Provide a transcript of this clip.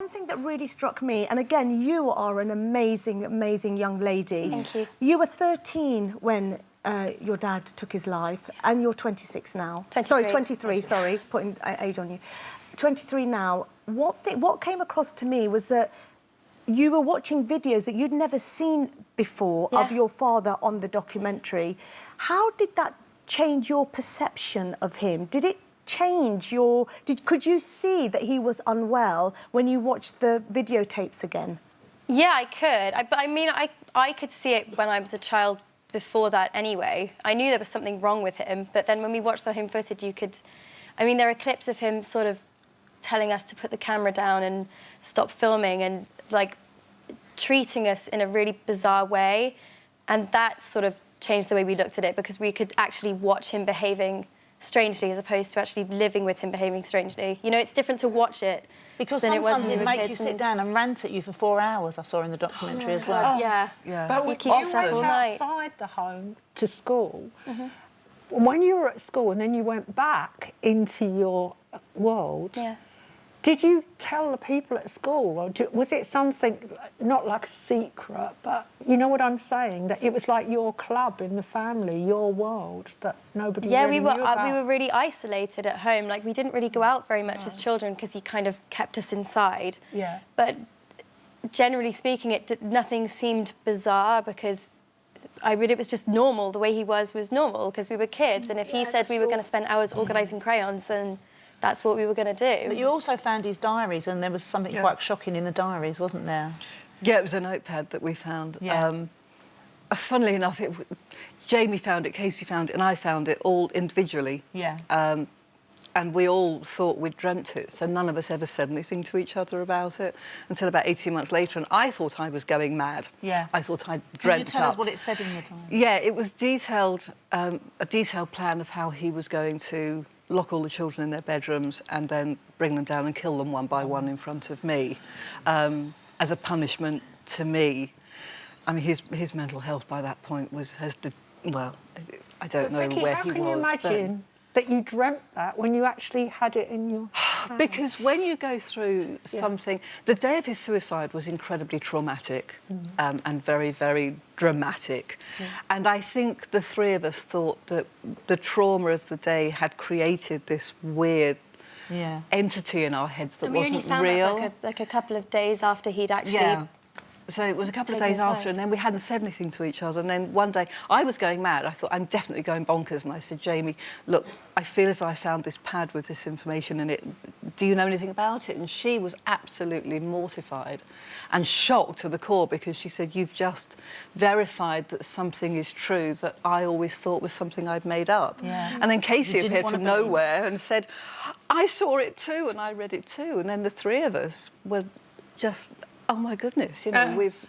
One thing that really struck me, and again, you are an amazing, amazing young lady. Thank you. You were 13 when your dad took his life, and you're 26 now. 23. Sorry, 23, sorry, putting age on you. 23 now. What came across to me was that you were watching videos that you'd never seen before of your father on the documentary. How did that change your perception of him? Did it change your... Could you see that he was unwell when you watched the videotapes again? Yeah, I could. But I mean, I could see it when I was a child before that anyway. I knew there was something wrong with him, but then when we watched the home footage, you could... I mean, there are clips of him sort of telling us to put the camera down and stop filming and, like, treating us in a really bizarre way. And that sort of changed the way we looked at it, because we could actually watch him behaving strangely as opposed to actually living with him behaving strangely. You know, it's different to watch it because than it was sometimes when we it'd were make kids you sit down and rant at you for 4 hours, I saw in the documentary as well. Oh, yeah. But You you keep went us up all night. outside the home to school. When you were at school and then you went back into your world, did you tell the people at school, or was it something, not like a secret, but you know what I'm saying, that it was like your club in the family, your world, that nobody really knew about? We were really isolated at home. Like, we didn't really go out very much as children because he kind of kept us inside. Yeah. But generally speaking, nothing seemed bizarre because it was just normal. The way he was normal because we were kids. And if he said we were going to spend hours organising crayons, then that's what we were going to do. But you also found his diaries, and there was something quite shocking in the diaries, wasn't there? Yeah, it was a notepad that we found. Yeah. Funnily enough, Jamie found it, Casey found it, and I found it all individually. Yeah. And we all thought we'd dreamt it, so none of us ever said anything to each other about it until about 18 months later, and I thought I was going mad. Yeah. I thought I'd dreamt Can you tell up. us what it said in the diary? Yeah, it was detailed, a detailed plan of how he was going to lock all the children in their bedrooms and then bring them down and kill them one by one in front of me, as a punishment to me. I mean, his mental health by that point well, I don't know Vicky, where how he can was. you imagine that you dreamt that when you actually had it in your hand? Because when you go through something... The day of his suicide was incredibly traumatic and very, very dramatic. And I think the three of us thought that the trauma of the day had created this weird entity in our heads that wasn't real. We only found that like a couple of days after he'd actually... So it was a couple of days after, and then we hadn't said anything to each other. And then one day, I was going mad. I thought, I'm definitely going bonkers. And I said, Jamie, look, I feel as I found this pad with this information in it. Do you know anything about it? And she was absolutely mortified and shocked to the core, because she said, you've just verified that something is true that I always thought was something I'd made up. Yeah. And then Casey You didn't appeared wanna from believe. nowhere and said, I saw it too, and I read it too. And then the three of us were just... Oh my goodness! You know,